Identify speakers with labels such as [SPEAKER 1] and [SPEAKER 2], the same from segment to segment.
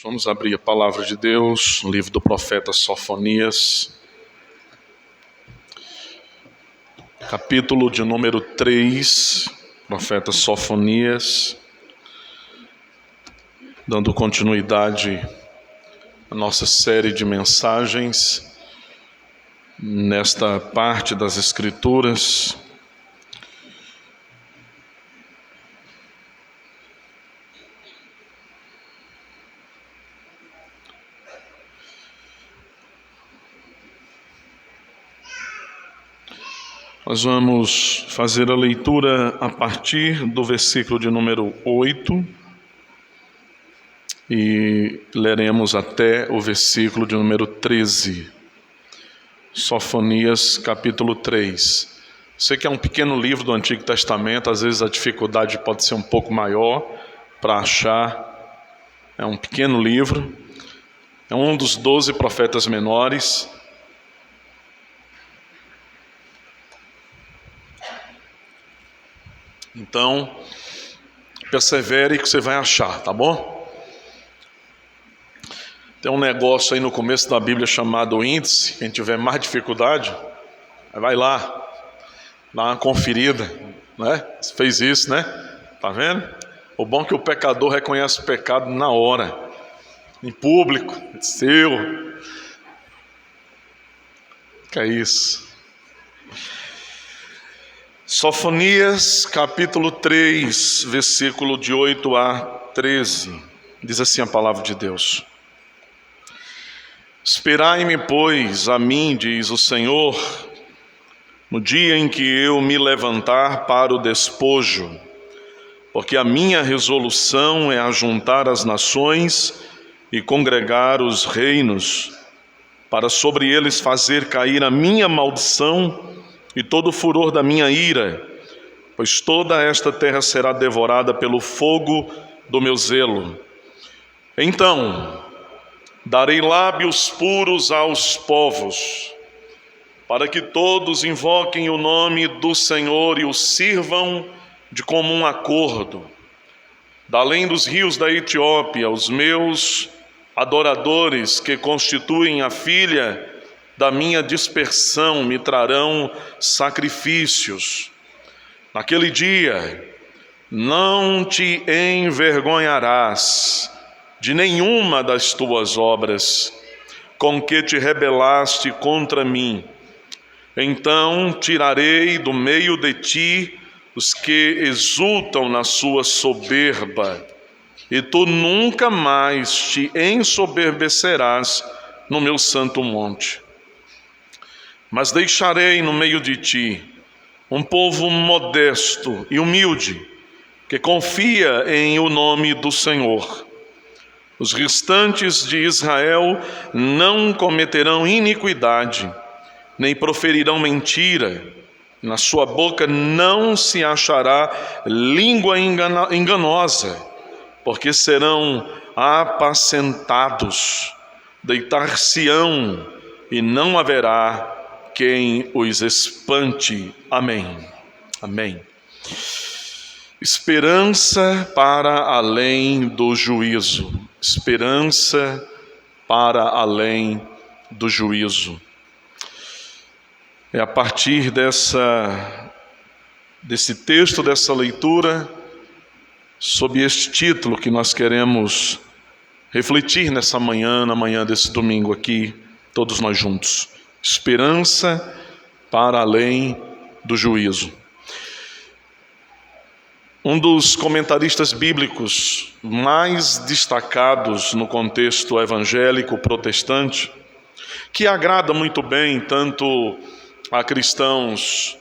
[SPEAKER 1] Vamos abrir a palavra de Deus, o livro do profeta Sofonias, capítulo de número 3, profeta Sofonias, dando continuidade à nossa série de mensagens nesta parte das Escrituras. Nós vamos fazer a leitura a partir do versículo de número 8 e leremos até o versículo de número 13. Sofonias, capítulo 3. Sei que é um pequeno livro do Antigo Testamento, às vezes a dificuldade pode ser um pouco maior para achar. É um pequeno livro, é um dos 12 profetas menores. Então, persevere que você vai achar, tá bom? Tem um negócio aí no começo da Bíblia chamado índice. Quem tiver mais dificuldade, vai lá, dá uma conferida, né? Você fez isso, né? Tá vendo? O bom é que o pecador reconhece o pecado na hora, em público, seu. Que é isso? Sofonias, capítulo 3, versículo de 8 a 13, diz assim a palavra de Deus: Esperai-me, pois, a mim, diz o Senhor, no dia em que eu me levantar para o despojo, porque a minha resolução é ajuntar as nações e congregar os reinos, para sobre eles fazer cair a minha maldição e todo o furor da minha ira, pois toda esta terra será devorada pelo fogo do meu zelo. Então darei lábios puros aos povos, para que todos invoquem o nome do Senhor e o sirvam de comum acordo. Da além dos rios da Etiópia, os meus adoradores, que constituem a filha da minha dispersão, me trarão sacrifícios. Naquele dia não te envergonharás de nenhuma das tuas obras com que te rebelaste contra mim. Então tirarei do meio de ti os que exultam na sua soberba, e tu nunca mais te ensoberbecerás no meu santo monte. Mas deixarei no meio de ti um povo modesto e humilde, que confia em o nome do Senhor. Os restantes de Israel não cometerão iniquidade, nem proferirão mentira. Na sua boca não se achará língua enganosa, porque serão apacentados, deitar-se-ão e não haverá quem os espante. Amém. Amém. Esperança para além do juízo. Esperança para além do juízo. É a partir desse texto, dessa leitura, sob este título que nós queremos refletir nessa manhã, na manhã desse domingo aqui, todos nós juntos. Esperança para além do juízo. Um dos comentaristas bíblicos mais destacados no contexto evangélico protestante, que agrada muito bem tanto a cristãos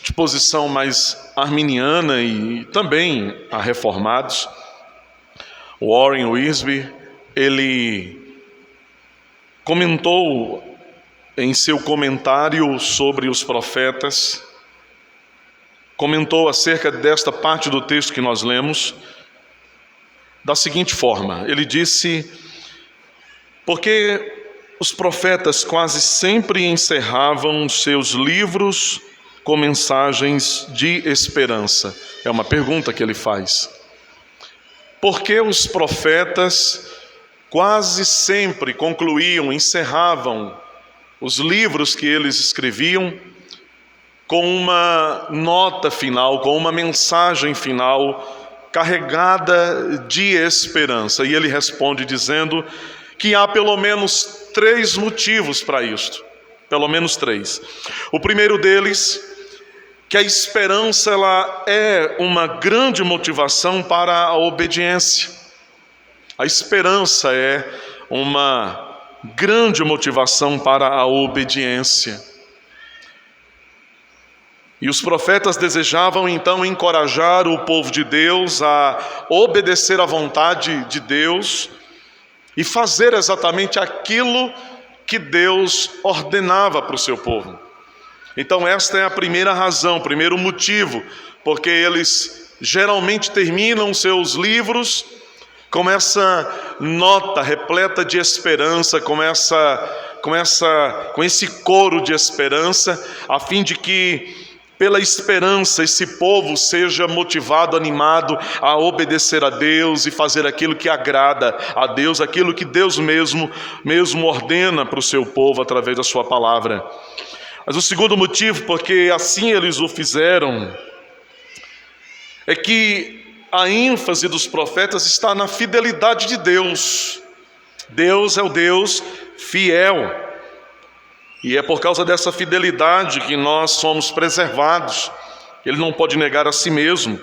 [SPEAKER 1] de posição mais arminiana e também a reformados, Warren Wiersbe, ele comentou em seu comentário sobre os profetas, comentou acerca desta parte do texto que nós lemos, da seguinte forma: ele disse, porque os profetas quase sempre encerravam seus livros com mensagens de esperança. É uma pergunta que ele faz. Por que os profetas quase sempre concluíam, encerravam os livros que eles escreviam com uma nota final, com uma mensagem final carregada de esperança. E ele responde dizendo que há pelo menos 3 motivos para isto. Pelo menos 3. O primeiro deles, que a esperança ela é uma grande motivação para a obediência. A esperança é uma grande motivação para a obediência. E os profetas desejavam então encorajar o povo de Deus a obedecer à vontade de Deus e fazer exatamente aquilo que Deus ordenava para o seu povo. Então esta é a primeira razão, o primeiro motivo, porque eles geralmente terminam seus livros com essa nota repleta de esperança, com esse coro de esperança, a fim de que pela esperança esse povo seja motivado, animado a obedecer a Deus e fazer aquilo que agrada a Deus, aquilo que Deus mesmo ordena para o seu povo através da sua palavra. Mas o segundo motivo, porque assim eles o fizeram, é que a ênfase dos profetas está na fidelidade de Deus. Deus é o Deus fiel. E é por causa dessa fidelidade que nós somos preservados. Ele não pode negar a si mesmo.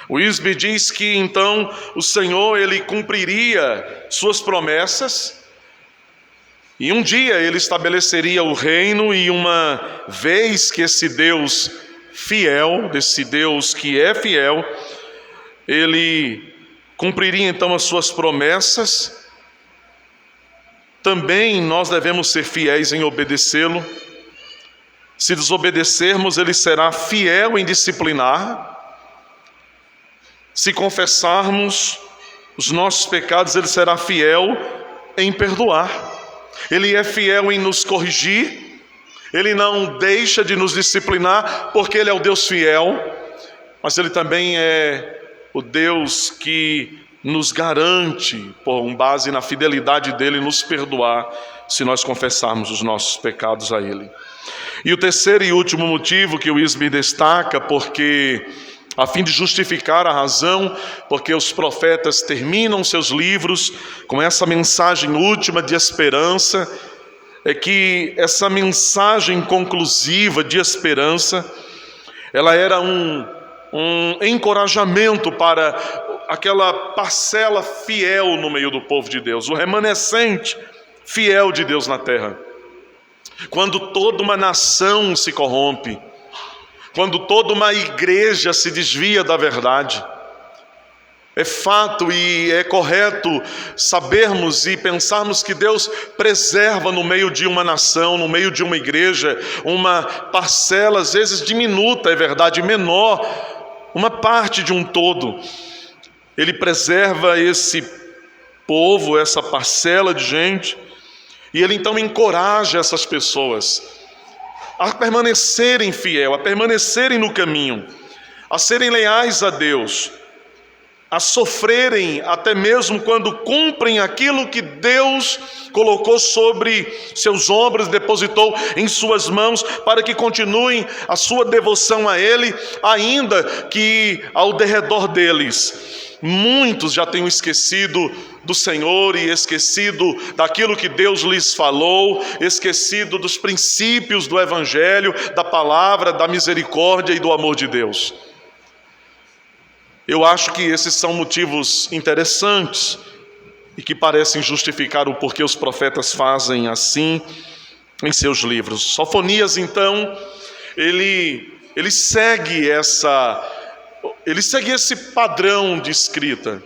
[SPEAKER 1] O Wisby diz que então o Senhor ele cumpriria suas promessas e um dia ele estabeleceria o reino, e uma vez que esse Deus fiel, desse Deus que é fiel, ele cumpriria então as suas promessas. Também nós devemos ser fiéis em obedecê-lo. Se desobedecermos, ele será fiel em disciplinar. Se confessarmos os nossos pecados, ele será fiel em perdoar. Ele é fiel em nos corrigir. Ele não deixa de nos disciplinar, porque ele é o Deus fiel. Mas ele também é o Deus que nos garante, com base na fidelidade dele, nos perdoar se nós confessarmos os nossos pecados a ele. E o terceiro e último motivo que o Wisby destaca, porque a fim de justificar a razão, porque os profetas terminam seus livros com essa mensagem última de esperança, é que essa mensagem conclusiva de esperança, ela era um encorajamento para aquela parcela fiel no meio do povo de Deus, o remanescente fiel de Deus na terra. Quando toda uma nação se corrompe, quando toda uma igreja se desvia da verdade, é fato e é correto sabermos e pensarmos que Deus preserva no meio de uma nação, no meio de uma igreja, uma parcela, às vezes diminuta, é verdade, menor, uma parte de um todo. Ele preserva esse povo, essa parcela de gente, e ele então encoraja essas pessoas a permanecerem fiel, a permanecerem no caminho, a serem leais a Deus, a sofrerem até mesmo quando cumprem aquilo que Deus colocou sobre seus ombros, depositou em suas mãos, para que continuem a sua devoção a Ele, ainda que ao derredor deles muitos já tenham esquecido do Senhor e esquecido daquilo que Deus lhes falou, esquecido dos princípios do Evangelho, da palavra, da misericórdia e do amor de Deus. Eu acho que esses são motivos interessantes e que parecem justificar o porquê os profetas fazem assim em seus livros. Sofonias, então, ele segue esse padrão de escrita.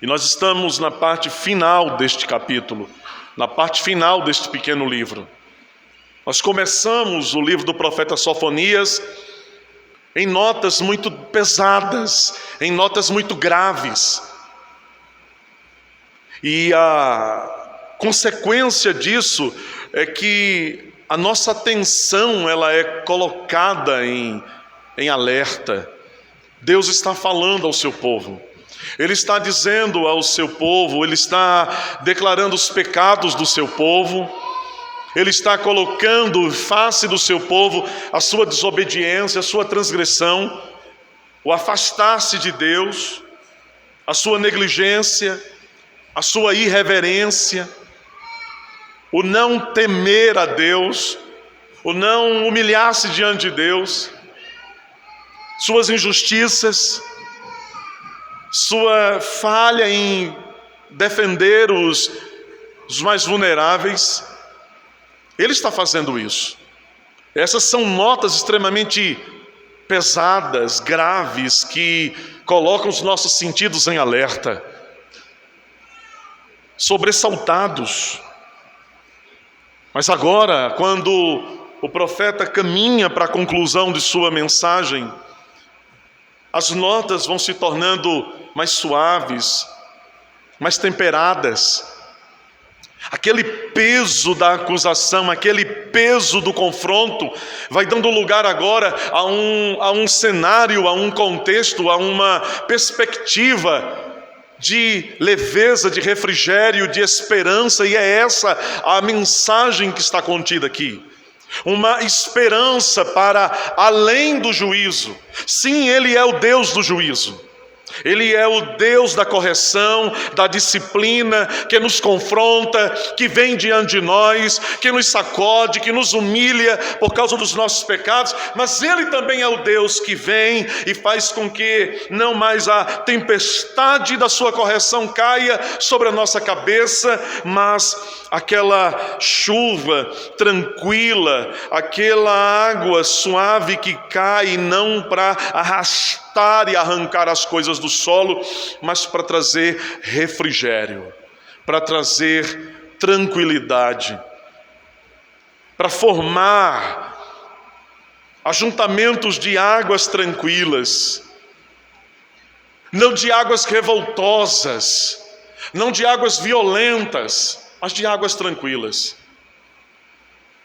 [SPEAKER 1] E nós estamos na parte final deste capítulo, na parte final deste pequeno livro. Nós começamos o livro do profeta Sofonias em notas muito pesadas, em notas muito graves. E a consequência disso é que a nossa atenção ela é colocada em alerta. Deus está falando ao seu povo. Ele está dizendo ao seu povo, Ele está declarando os pecados do seu povo, Ele está colocando em face do seu povo a sua desobediência, a sua transgressão, o afastar-se de Deus, a sua negligência, a sua irreverência, o não temer a Deus, o não humilhar-se diante de Deus, suas injustiças, sua falha em defender os mais vulneráveis. Ele está fazendo isso. Essas são notas extremamente pesadas, graves, que colocam os nossos sentidos em alerta, sobressaltados. Mas agora, quando o profeta caminha para a conclusão de sua mensagem, as notas vão se tornando mais suaves, mais temperadas. Aquele peso da acusação, aquele peso do confronto, vai dando lugar agora a um cenário, a um contexto, a uma perspectiva de leveza, de refrigério, de esperança, e é essa a mensagem que está contida aqui. Uma esperança para além do juízo. Sim, Ele é o Deus do juízo. Ele é o Deus da correção, da disciplina, que nos confronta, que vem diante de nós, que nos sacode, que nos humilha por causa dos nossos pecados. Mas Ele também é o Deus que vem e faz com que não mais a tempestade da sua correção caia sobre a nossa cabeça, mas aquela chuva tranquila, aquela água suave que cai, não para arrastar e arrancar as coisas do solo, mas para trazer refrigério, para trazer tranquilidade, para formar ajuntamentos de águas tranquilas, não de águas revoltosas, não de águas violentas, mas de águas tranquilas,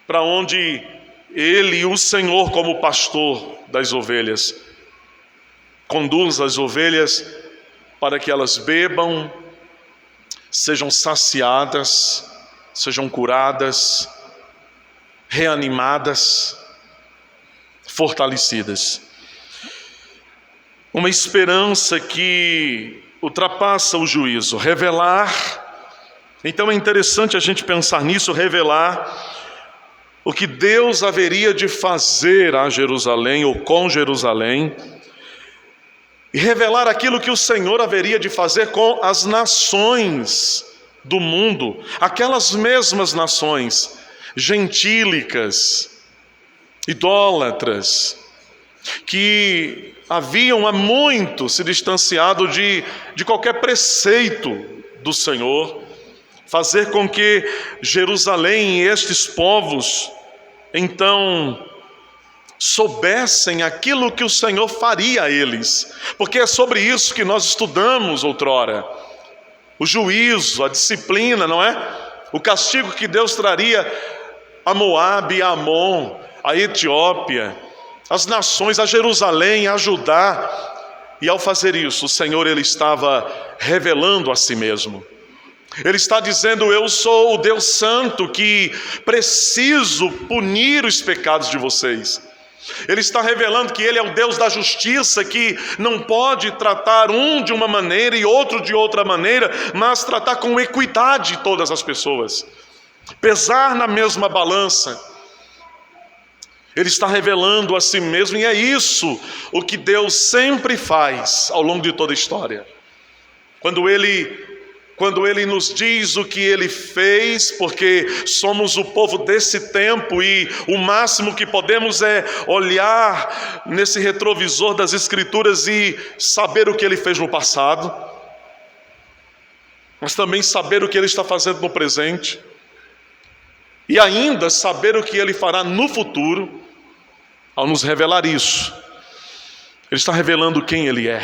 [SPEAKER 1] para onde Ele, o Senhor, como pastor das ovelhas, conduz as ovelhas para que elas bebam, sejam saciadas, sejam curadas, reanimadas, fortalecidas. Uma esperança que ultrapassa o juízo, revelar. Então é interessante a gente pensar nisso, revelar o que Deus haveria de fazer a Jerusalém ou com Jerusalém, e revelar aquilo que o Senhor haveria de fazer com as nações do mundo, aquelas mesmas nações gentílicas, idólatras, que haviam há muito se distanciado de qualquer preceito do Senhor, fazer com que Jerusalém e estes povos, então, soubessem aquilo que o Senhor faria a eles, porque é sobre isso que nós estudamos outrora, o juízo, a disciplina, não é? O castigo que Deus traria a Moabe, a Amon, a Etiópia, as nações, a Jerusalém, a Judá. E ao fazer isso, o Senhor, Ele estava revelando a si mesmo. Ele está dizendo: eu sou o Deus Santo que preciso punir os pecados de vocês. Ele está revelando que Ele é o Deus da justiça, que não pode tratar um de uma maneira e outro de outra maneira, mas tratar com equidade todas as pessoas, pesar na mesma balança. Ele está revelando a si mesmo, e é isso o que Deus sempre faz ao longo de toda a história. Quando Ele nos diz o que Ele fez, porque somos o povo desse tempo e o máximo que podemos é olhar nesse retrovisor das Escrituras e saber o que Ele fez no passado, mas também saber o que Ele está fazendo no presente, e ainda saber o que Ele fará no futuro. Ao nos revelar isso, Ele está revelando quem Ele é.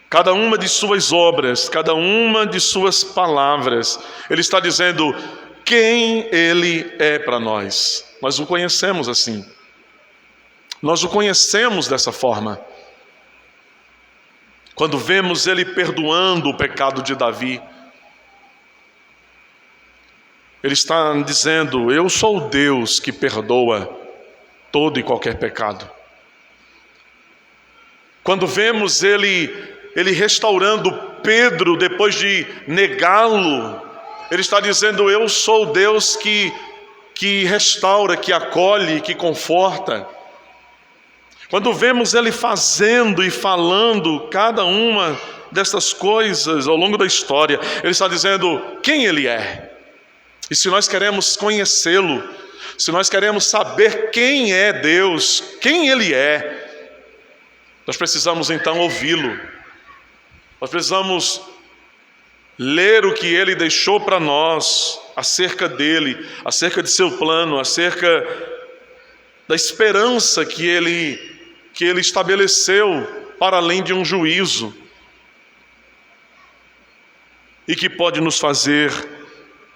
[SPEAKER 1] Cada uma de suas obras, cada uma de suas palavras, Ele está dizendo quem Ele é para nós. Nós o conhecemos assim. Nós o conhecemos dessa forma. quando vemos Ele perdoando o pecado de Davi, Ele está dizendo: eu sou o Deus que perdoa todo e qualquer pecado. Quando vemos Ele restaurando Pedro depois de negá-lo, Ele está dizendo: eu sou o Deus que restaura, que acolhe, que conforta. Quando vemos Ele fazendo e falando cada uma dessas coisas ao longo da história, Ele está dizendo quem Ele é. E se nós queremos conhecê-lo, se nós queremos saber quem é Deus, quem Ele é, nós precisamos então ouvi-lo. Nós precisamos ler o que Ele deixou para nós acerca dEle, acerca de seu plano, acerca da esperança que Ele estabeleceu para além de um juízo e que pode nos fazer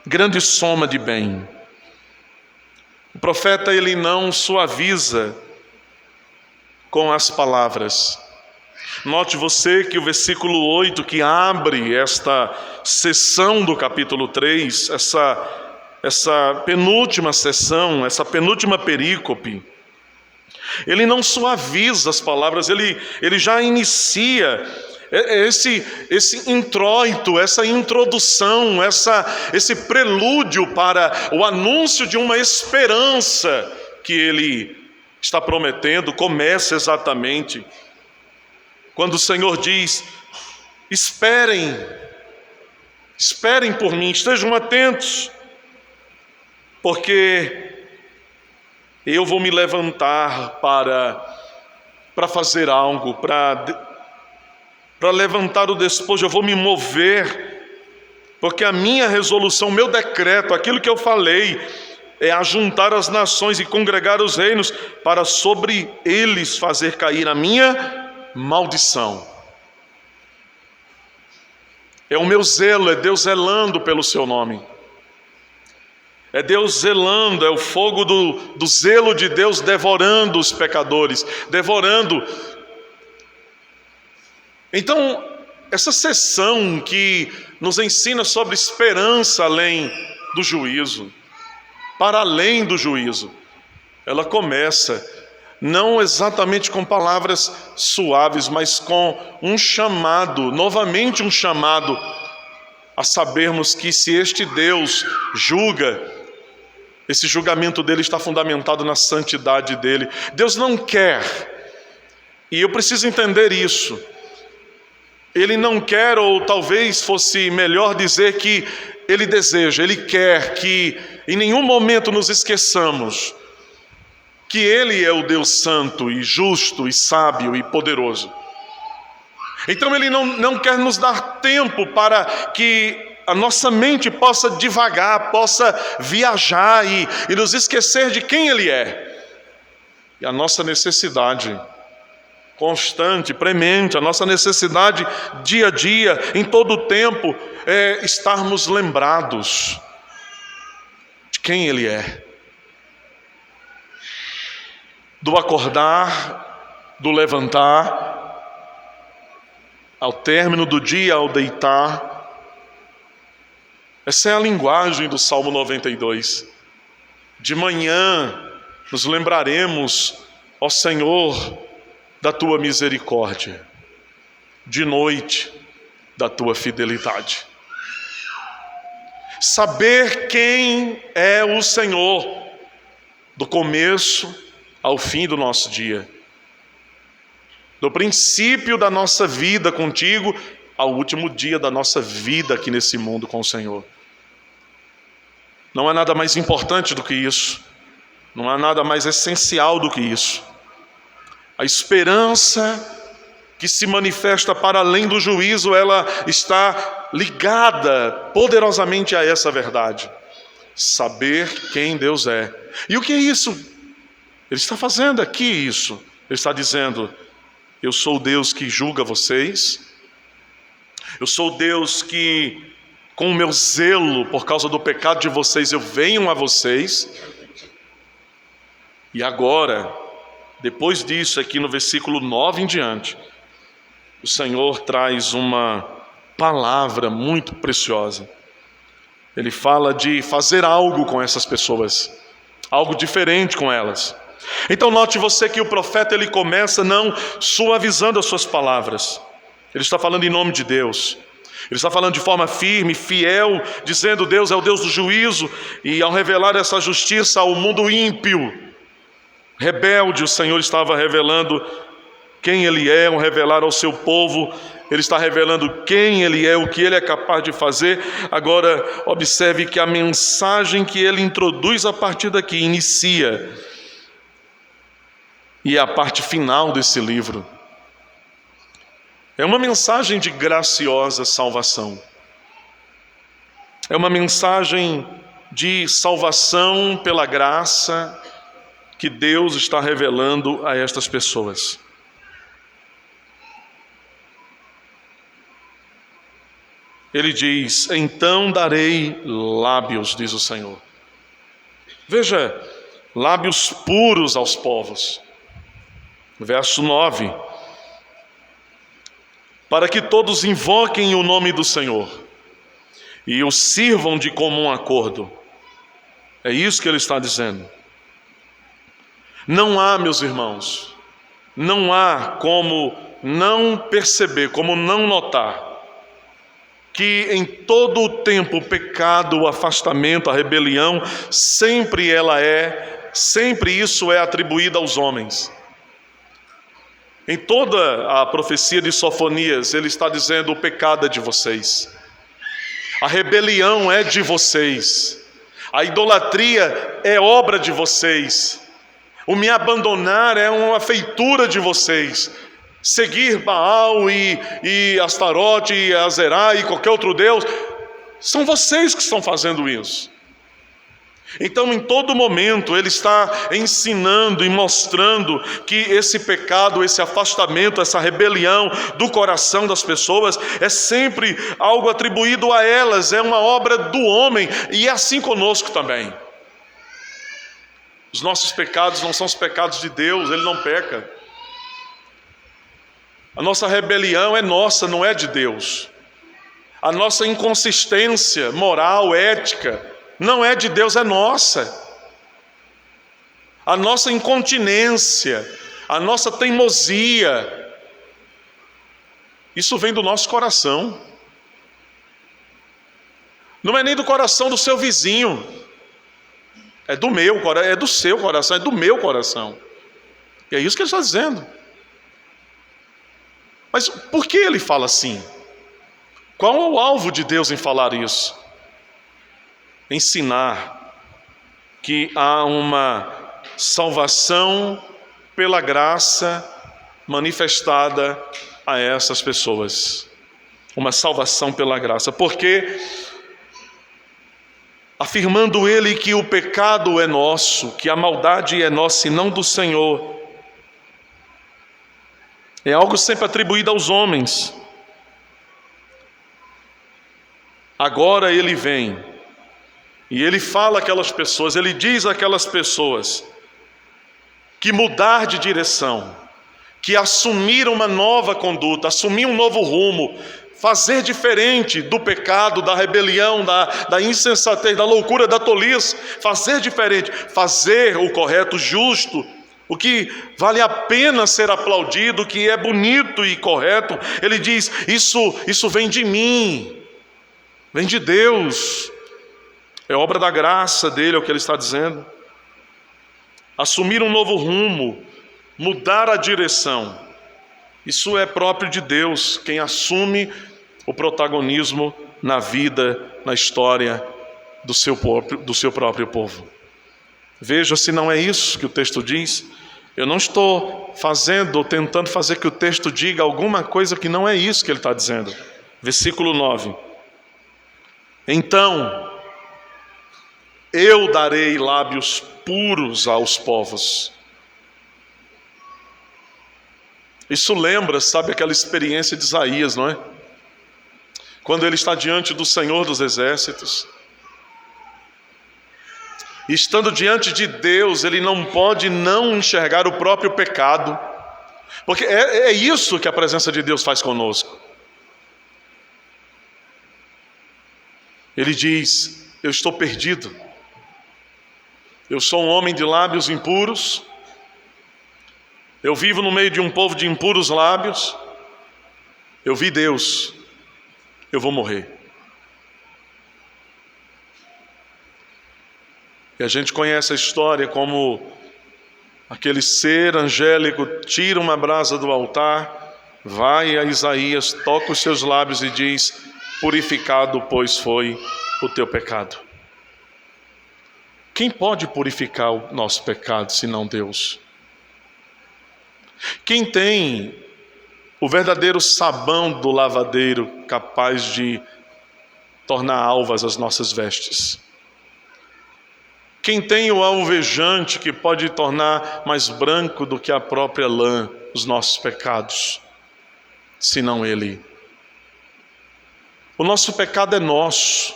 [SPEAKER 1] grande soma de bem. O profeta, ele não suaviza com as palavras. Note você que o versículo 8, que abre esta sessão do capítulo 3, essa penúltima sessão, essa penúltima perícope, ele não suaviza as palavras, ele já inicia esse introito, essa introdução, esse prelúdio para o anúncio de uma esperança que ele está prometendo. Começa exatamente quando o Senhor diz: esperem por mim, estejam atentos, porque eu vou me levantar para fazer algo, para levantar o despojo, eu vou me mover, porque a minha resolução, o meu decreto, aquilo que eu falei, é ajuntar as nações e congregar os reinos, para sobre eles fazer cair a minha maldição. É o meu zelo, é Deus zelando pelo seu nome. É Deus zelando, é o fogo do zelo de Deus devorando os pecadores, devorando. Então, essa sessão que nos ensina sobre esperança além do juízo, para além do juízo, ela começa não exatamente com palavras suaves, mas com um chamado, novamente um chamado, a sabermos que se este Deus julga, esse julgamento dele está fundamentado na santidade dele. Deus não quer, e eu preciso entender isso, Ele não quer, ou talvez fosse melhor dizer que Ele deseja, Ele quer que em nenhum momento nos esqueçamos que Ele é o Deus santo e justo e sábio e poderoso. Então Ele não quer nos dar tempo para que a nossa mente possa divagar, possa viajar e nos esquecer de quem Ele é. E a nossa necessidade constante, premente, a nossa necessidade dia a dia, em todo o tempo, é estarmos lembrados de quem Ele é. Do acordar, do levantar, ao término do dia, ao deitar. Essa é a linguagem do Salmo 92. De manhã nos lembraremos, ó Senhor, da Tua misericórdia. De noite, da Tua fidelidade. Saber quem é o Senhor, do começo ao fim do nosso dia. Do princípio da nossa vida contigo, ao último dia da nossa vida aqui nesse mundo com o Senhor. Não há nada mais importante do que isso. Não há nada mais essencial do que isso. A esperança que se manifesta para além do juízo, ela está ligada poderosamente a essa verdade. Saber quem Deus é. E o que é isso? Ele está fazendo aqui isso. Ele está dizendo: eu sou o Deus que julga vocês. Eu sou o Deus que, com o meu zelo por causa do pecado de vocês, eu venho a vocês. E agora, depois disso, aqui no versículo 9 em diante, o Senhor traz uma palavra muito preciosa. Ele fala de fazer algo com essas pessoas, algo diferente com elas. Então note você que o profeta ele começa não suavizando as suas palavras. Ele está falando em nome de Deus. Ele está falando de forma firme, fiel, dizendo Deus é o Deus do juízo. E ao revelar essa justiça ao mundo ímpio, rebelde, o Senhor estava revelando quem Ele é, ao revelar ao seu povo. Ele está revelando quem Ele é, o que Ele é capaz de fazer. Agora, observe que a mensagem que Ele introduz a partir daqui, inicia. E é a parte final desse livro. É uma mensagem de graciosa salvação. É uma mensagem de salvação pela graça que Deus está revelando a estas pessoas. Ele diz, então darei lábios, diz o Senhor. Veja, lábios puros aos povos. Verso 9. Para que todos invoquem o nome do Senhor e o sirvam de comum acordo. É isso que ele está dizendo. Não há, meus irmãos, não há como não perceber, como não notar, que em todo o tempo o pecado, o afastamento, a rebelião, sempre isso é atribuído aos homens. Em toda a profecia de Sofonias, ele está dizendo: o pecado é de vocês, a rebelião é de vocês, a idolatria é obra de vocês, o me abandonar é uma feitura de vocês, seguir Baal e Astarote e Azerá e qualquer outro Deus, são vocês que estão fazendo isso. Então, em todo momento, ele está ensinando e mostrando que esse pecado, esse afastamento, essa rebelião do coração das pessoas é sempre algo atribuído a elas, é uma obra do homem, e é assim conosco também. Os nossos pecados não são os pecados de Deus, Ele não peca. A nossa rebelião é nossa, não é de Deus. A nossa inconsistência moral, ética, não é de Deus, é nossa. A nossa incontinência, a nossa teimosia, isso vem do nosso coração. Não é nem do coração do seu vizinho, é do meu, é do seu coração, é do meu coração. E é isso que ele está dizendo. Mas por que ele fala assim? Qual é o alvo de Deus em falar isso? Ensinar que há uma salvação pela graça manifestada a essas pessoas. Uma salvação pela graça. Porque, afirmando ele que o pecado é nosso, que a maldade é nossa e não do Senhor, é algo sempre atribuído aos homens. Agora ele vem e ele fala àquelas pessoas, ele diz àquelas pessoas que mudar de direção, que assumir uma nova conduta, assumir um novo rumo, fazer diferente do pecado, da rebelião, da insensatez, da loucura, da tolice, fazer diferente, fazer o correto, justo, o que vale a pena ser aplaudido, o que é bonito e correto. Ele diz, isso vem de mim, vem de Deus, é obra da graça dele, é o que ele está dizendo. Assumir um novo rumo, mudar a direção, isso é próprio de Deus, quem assume o protagonismo na vida, na história do seu próprio povo. Veja se não é isso que o texto diz. Eu não estou tentando fazer que o texto diga alguma coisa que não é isso que ele está dizendo. Versículo 9. Então, eu darei lábios puros aos povos. Isso lembra, sabe, aquela experiência de Isaías, não é? Quando ele está diante do Senhor dos Exércitos. E estando diante de Deus, ele não pode não enxergar o próprio pecado. Porque é isso que a presença de Deus faz conosco. Ele diz: eu estou perdido. Eu sou um homem de lábios impuros. Eu vivo no meio de um povo de impuros lábios. Eu vi Deus. Eu vou morrer. E a gente conhece a história como aquele ser angélico tira uma brasa do altar, vai a Isaías, toca os seus lábios e diz: purificado, pois, foi o teu pecado. Quem pode purificar o nosso pecado, senão Deus? Quem tem o verdadeiro sabão do lavadeiro, capaz de tornar alvas as nossas vestes? Quem tem o alvejante que pode tornar mais branco do que a própria lã os nossos pecados, senão Ele? O nosso pecado é nosso,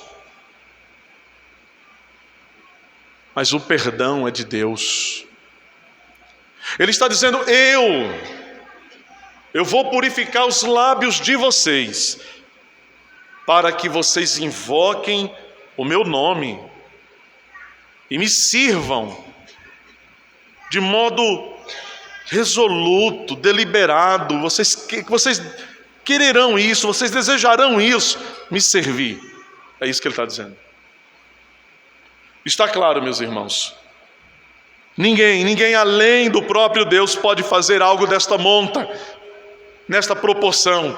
[SPEAKER 1] mas o perdão é de Deus. Ele está dizendo: eu vou purificar os lábios de vocês, para que vocês invoquem o meu nome e me sirvam de modo resoluto, deliberado. Vocês quererão isso, vocês desejarão isso, me servir. É isso que ele está dizendo. Está claro, meus irmãos, ninguém além do próprio Deus pode fazer algo desta monta, nesta proporção.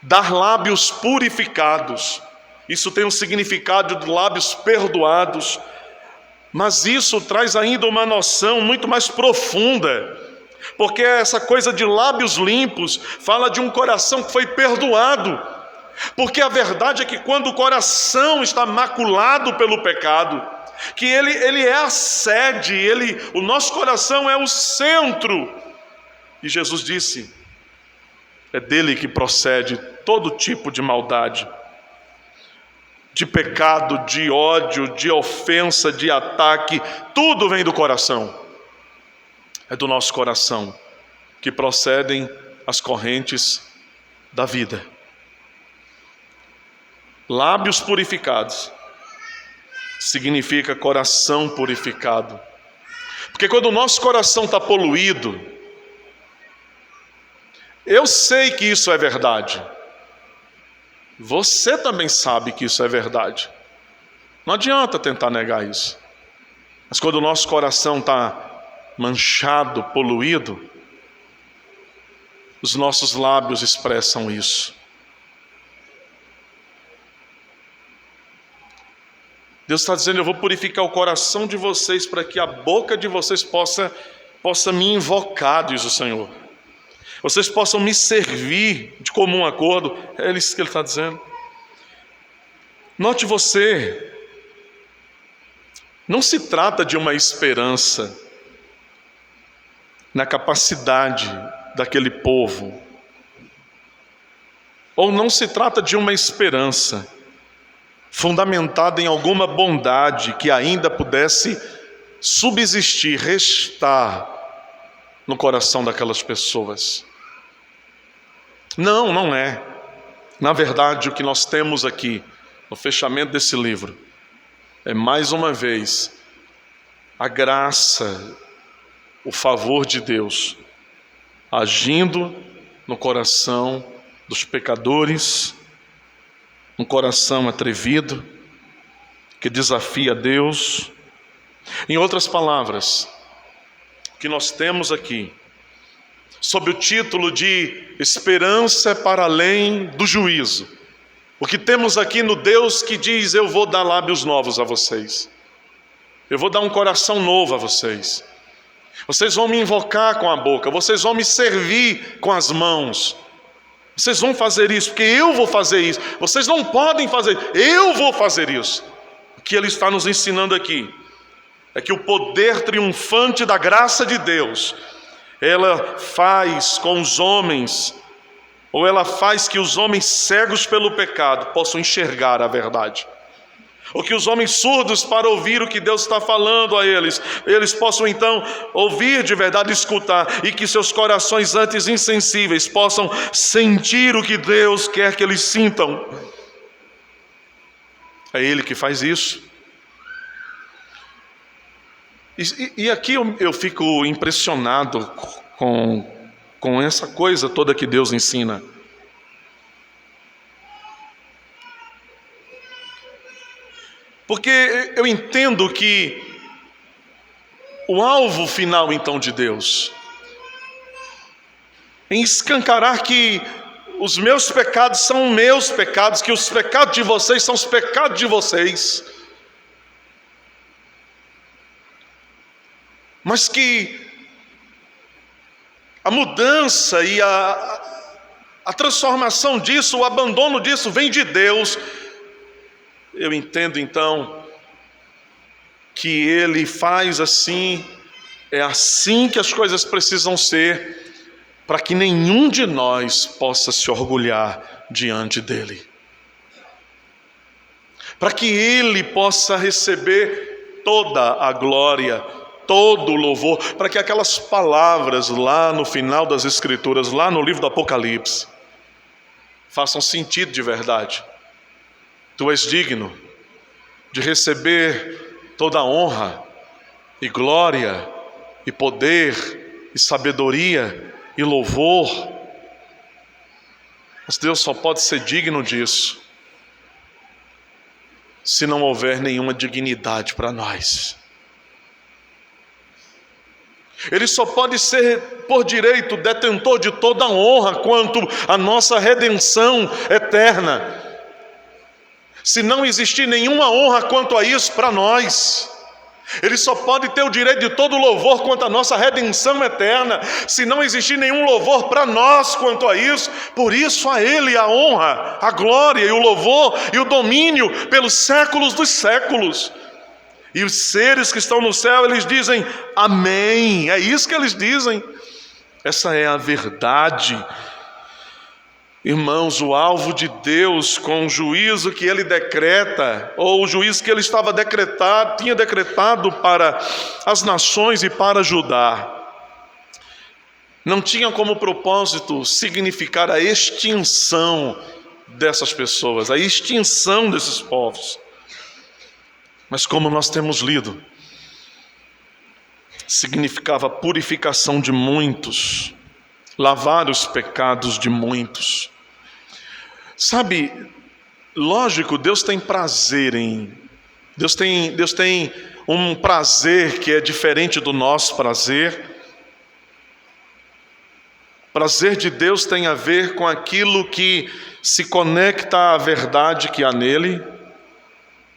[SPEAKER 1] Dar lábios purificados, isso tem um significado de lábios perdoados, mas isso traz ainda uma noção muito mais profunda, porque essa coisa de lábios limpos fala de um coração que foi perdoado. Porque a verdade é que quando o coração está maculado pelo pecado, que ele é a sede, o nosso coração é o centro. E Jesus disse: é dele que procede todo tipo de maldade, de pecado, de ódio, de ofensa, de ataque, tudo vem do coração. É do nosso coração que procedem as correntes da vida. Lábios purificados significa coração purificado. Porque quando o nosso coração está poluído, eu sei que isso é verdade. Você também sabe que isso é verdade. Não adianta tentar negar isso. Mas quando o nosso coração está manchado, poluído, os nossos lábios expressam isso. Deus está dizendo: eu vou purificar o coração de vocês para que a boca de vocês possa me invocar, diz o Senhor. Vocês possam me servir de comum acordo. É isso que Ele está dizendo. Note você, não se trata de uma esperança na capacidade daquele povo, ou não se trata de uma esperança fundamentada em alguma bondade que ainda pudesse subsistir, restar no coração daquelas pessoas. Não é. Na verdade, o que nós temos aqui, no fechamento desse livro, é mais uma vez a graça, o favor de Deus agindo no coração dos pecadores, um coração atrevido, que desafia Deus. Em outras palavras, o que nós temos aqui, sob o título de esperança para além do juízo, o que temos aqui no Deus que diz: eu vou dar lábios novos a vocês, eu vou dar um coração novo a vocês, vocês vão me invocar com a boca, vocês vão me servir com as mãos, vocês vão fazer isso, porque eu vou fazer isso. Vocês não podem fazer, eu vou fazer isso. O que Ele está nos ensinando aqui é que o poder triunfante da graça de Deus, ela faz com os homens, ou ela faz que os homens cegos pelo pecado possam enxergar a verdade. ou que os homens surdos para ouvir o que Deus está falando a eles, eles possam então ouvir de verdade, escutar, e que seus corações antes insensíveis possam sentir o que Deus quer que eles sintam. É Ele que faz isso. E aqui eu fico impressionado com essa coisa toda que Deus ensina. Porque eu entendo que o alvo final então de Deus, em escancarar que os meus pecados são meus pecados, que os pecados de vocês são os pecados de vocês, mas que a mudança e a transformação disso, o abandono disso vem de Deus. Eu entendo então que Ele faz assim, é assim que as coisas precisam ser, para que nenhum de nós possa se orgulhar diante dEle, para que Ele possa receber toda a glória, todo o louvor, para que aquelas palavras lá no final das Escrituras, lá no livro do Apocalipse, façam sentido de verdade. Tu és digno de receber toda a honra e glória e poder e sabedoria e louvor. Mas Deus só pode ser digno disso se não houver nenhuma dignidade para nós. Ele só pode ser por direito detentor de toda a honra quanto a nossa redenção eterna, se não existir nenhuma honra quanto a isso para nós. Ele só pode ter o direito de todo louvor quanto a nossa redenção eterna, se não existir nenhum louvor para nós quanto a isso. Por isso a Ele a honra, a glória e o louvor e o domínio pelos séculos dos séculos. E os seres que estão no céu, eles dizem amém. É isso que eles dizem. Essa é a verdade. Irmãos, o alvo de Deus com o juízo que Ele decreta, ou o juízo que Ele tinha decretado para as nações e para Judá, não tinha como propósito significar a extinção dessas pessoas, a extinção desses povos. Mas como nós temos lido, significava a purificação de muitos, lavar os pecados de muitos. Sabe, lógico, Deus tem prazer Deus tem um prazer que é diferente do nosso prazer. O prazer de Deus tem a ver com aquilo que se conecta à verdade que há nele.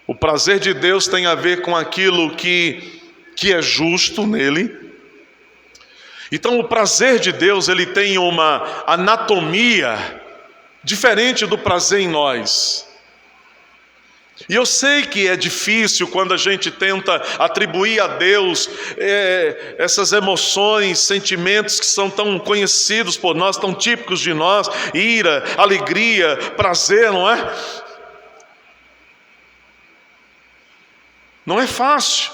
[SPEAKER 1] O prazer de Deus tem a ver com aquilo que é justo nele. Então o prazer de Deus, ele tem uma anatomia diferente do prazer em nós. E eu sei que é difícil quando a gente tenta atribuir a Deus essas emoções, sentimentos que são tão conhecidos por nós, tão típicos de nós, ira, alegria, prazer, não é? Não é fácil.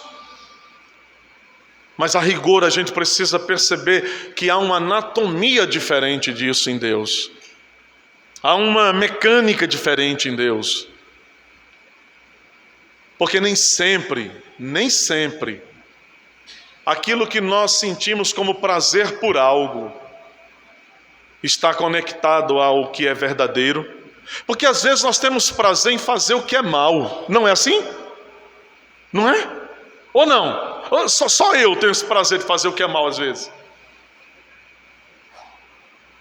[SPEAKER 1] Mas a rigor a gente precisa perceber que há uma anatomia diferente disso em Deus. Há uma mecânica diferente em Deus. Porque nem sempre, aquilo que nós sentimos como prazer por algo está conectado ao que é verdadeiro. Porque às vezes nós temos prazer em fazer o que é mal. Não é assim? Não é? Ou não? Só eu tenho esse prazer de fazer o que é mal às vezes.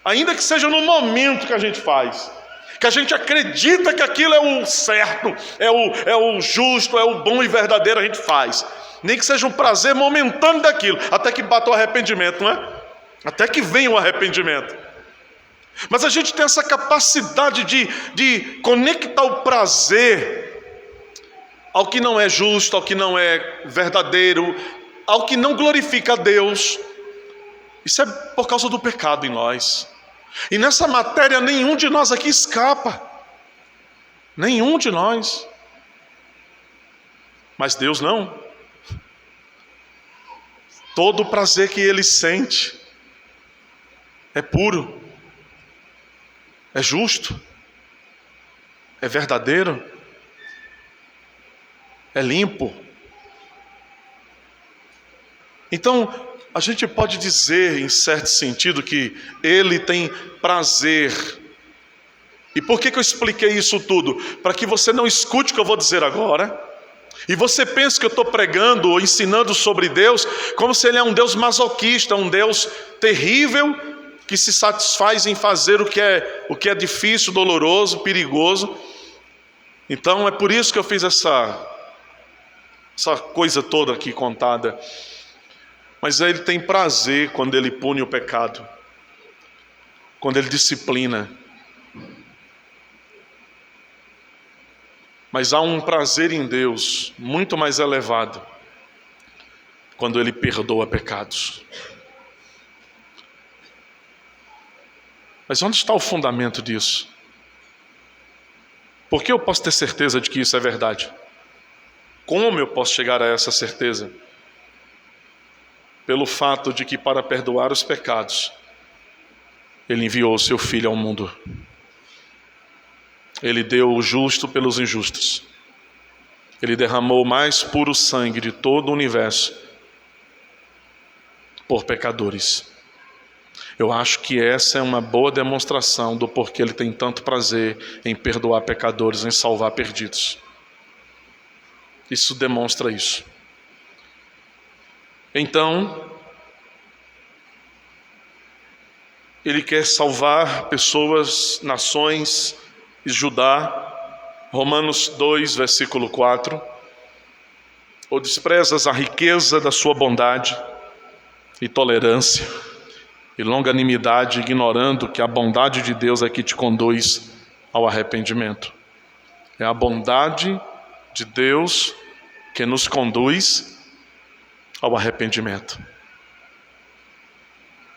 [SPEAKER 1] Ainda que seja no momento que a gente faz, que a gente acredita que aquilo é o certo, é o justo, é o bom e verdadeiro, a gente faz. Nem que seja um prazer momentâneo daquilo, até que bata o arrependimento, não é? Até que venha o arrependimento. Mas a gente tem essa capacidade de conectar o prazer ao que não é justo, ao que não é verdadeiro, ao que não glorifica a Deus. Isso é por causa do pecado em nós. E nessa matéria nenhum de nós aqui escapa. Nenhum de nós. Mas Deus não. Todo o prazer que Ele sente é puro, é justo, é verdadeiro, é limpo. Então, a gente pode dizer, em certo sentido, que Ele tem prazer. E por que eu expliquei isso tudo? Para que você não escute o que eu vou dizer agora, e você pense que eu estou pregando ou ensinando sobre Deus, como se Ele é um Deus masoquista, um Deus terrível, que se satisfaz em fazer o que é difícil, doloroso, perigoso. Então é por isso que eu fiz essa coisa toda aqui contada. Mas Ele tem prazer quando Ele pune o pecado, quando Ele disciplina. Mas há um prazer em Deus muito mais elevado quando Ele perdoa pecados. Mas onde está o fundamento disso? Por que eu posso ter certeza de que isso é verdade? Como eu posso chegar a essa certeza? Pelo fato de que, para perdoar os pecados, Ele enviou o seu Filho ao mundo. Ele deu o justo pelos injustos. Ele derramou o mais puro sangue de todo o universo por pecadores. Eu acho que essa é uma boa demonstração do porquê Ele tem tanto prazer em perdoar pecadores, em salvar perdidos. Isso demonstra isso. Então, Ele quer salvar pessoas, nações, Judá. Romanos 2, versículo 4. Ou desprezas a riqueza da sua bondade e tolerância e longanimidade, ignorando que a bondade de Deus é que te conduz ao arrependimento. É a bondade de Deus que nos conduz ao arrependimento.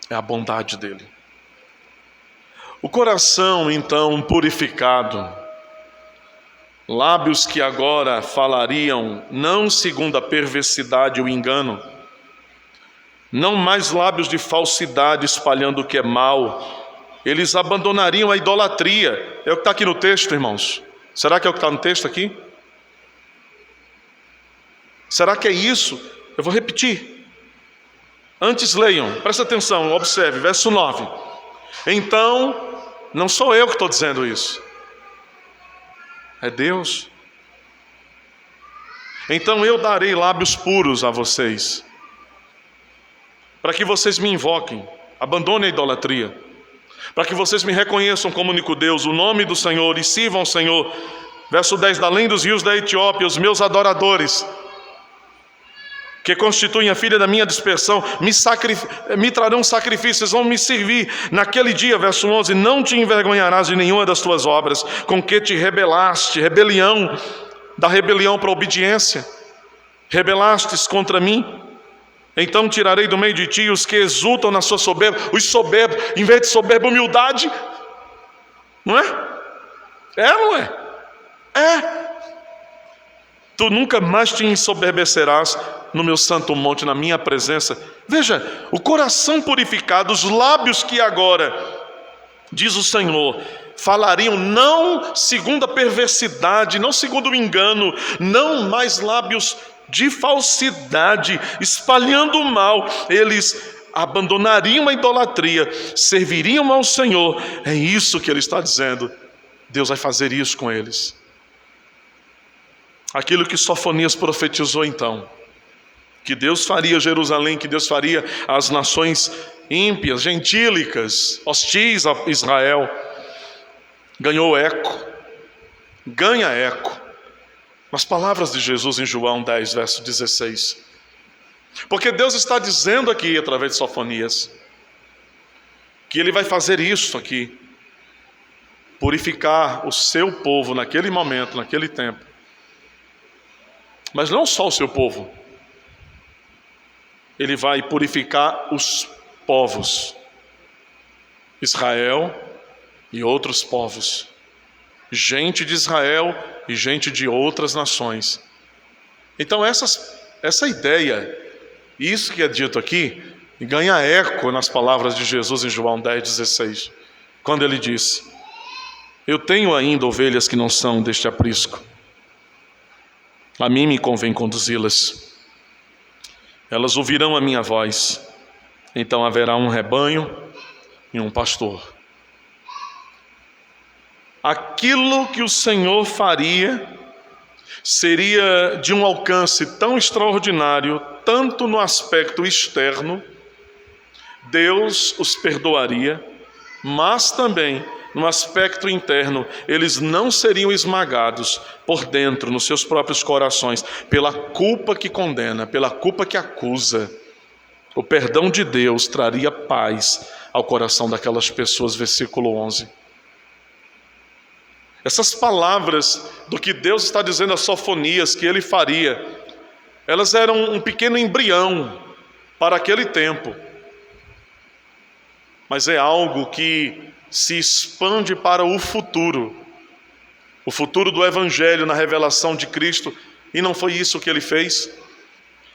[SPEAKER 1] É a bondade dele. O coração, então, purificado, lábios que agora falariam não segundo a perversidade e o engano, não mais lábios de falsidade espalhando o que é mal, eles abandonariam a idolatria. É o que está aqui no texto, irmãos. Será que é o que está no texto aqui? Será que é isso? Eu vou repetir. Antes leiam, presta atenção, observe, verso 9. Então, não sou eu que estou dizendo isso, é Deus. Então eu darei lábios puros a vocês, para que vocês me invoquem, abandonem a idolatria, para que vocês me reconheçam como único Deus, o nome do Senhor, e sirvam ao Senhor. Verso 10, além dos rios da Etiópia, os meus adoradores, que constituem a filha da minha dispersão, me trarão sacrifícios, vão me servir. Naquele dia, verso 11, não te envergonharás de nenhuma das tuas obras, com que te rebelaste, rebelião, da rebelião para a obediência, rebelastes contra mim. Então tirarei do meio de ti os que exultam na sua soberba, os soberbos, em vez de soberba, humildade. Não é? É ou não é? É. Tu nunca mais te ensoberbecerás no meu santo monte, na minha presença. Veja, o coração purificado, os lábios que agora, diz o Senhor, falariam não segundo a perversidade, não segundo o engano, não mais lábios de falsidade, espalhando o mal. Eles abandonariam a idolatria, serviriam ao Senhor. É isso que Ele está dizendo. Deus vai fazer isso com eles. Aquilo que Sofonias profetizou então, que Deus faria Jerusalém, que Deus faria as nações ímpias, gentílicas, hostis a Israel, ganhou eco, ganha eco nas palavras de Jesus em João 10, verso 16. Porque Deus está dizendo aqui, através de Sofonias, que Ele vai fazer isso aqui, purificar o seu povo naquele momento, naquele tempo. Mas não só o seu povo, Ele vai purificar os povos, Israel e outros povos, gente de Israel e gente de outras nações. Então essa ideia, isso que é dito aqui, ganha eco nas palavras de Jesus em João 10,16, quando ele disse: eu tenho ainda ovelhas que não são deste aprisco, a mim me convém conduzi-las, elas ouvirão a minha voz, então haverá um rebanho e um pastor. Aquilo que o Senhor faria seria de um alcance tão extraordinário, tanto no aspecto externo, Deus os perdoaria, mas também no aspecto interno, eles não seriam esmagados por dentro, nos seus próprios corações, pela culpa que condena, pela culpa que acusa. O perdão de Deus traria paz ao coração daquelas pessoas, versículo 11. Essas palavras do que Deus está dizendo a Sofonias que ele faria, elas eram um pequeno embrião para aquele tempo, mas é algo que se expande para o futuro do Evangelho na revelação de Cristo. E não foi isso que ele fez.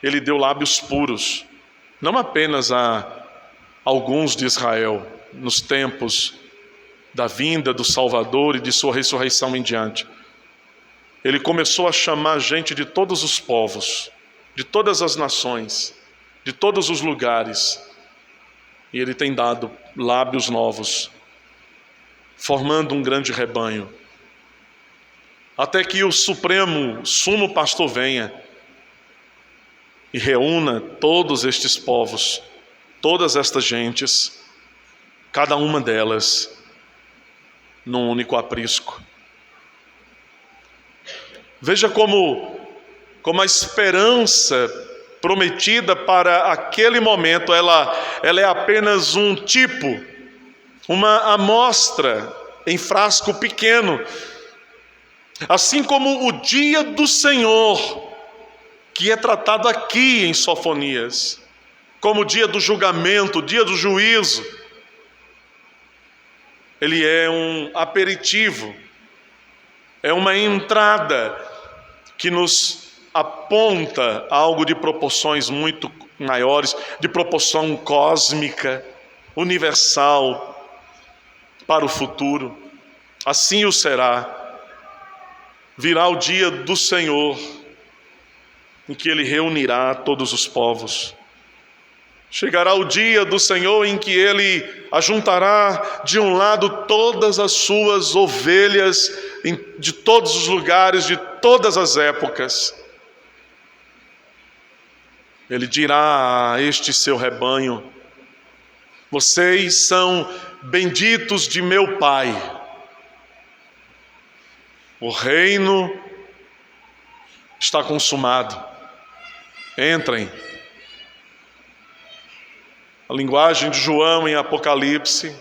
[SPEAKER 1] Ele deu lábios puros, não apenas a alguns de Israel, nos tempos da vinda do Salvador e de sua ressurreição em diante. Ele começou a chamar gente de todos os povos, de todas as nações, de todos os lugares. E ele tem dado lábios novos, formando um grande rebanho, até que o sumo pastor venha e reúna todos estes povos, todas estas gentes, cada uma delas num único aprisco. Veja como a esperança prometida para aquele momento, ela é apenas um tipo, uma amostra em frasco pequeno, assim como o dia do Senhor, que é tratado aqui em Sofonias, como o dia do julgamento, o dia do juízo. Ele é um aperitivo, é uma entrada que nos aponta algo de proporções muito maiores, de proporção cósmica, universal, para o futuro. Assim o será. Virá o dia do Senhor, em que Ele reunirá todos os povos. Chegará o dia do Senhor em que Ele ajuntará de um lado todas as suas ovelhas de todos os lugares, de todas as épocas. Ele dirá a este seu rebanho: vocês são benditos de meu Pai. O reino está consumado. Entrem. A linguagem de João em Apocalipse,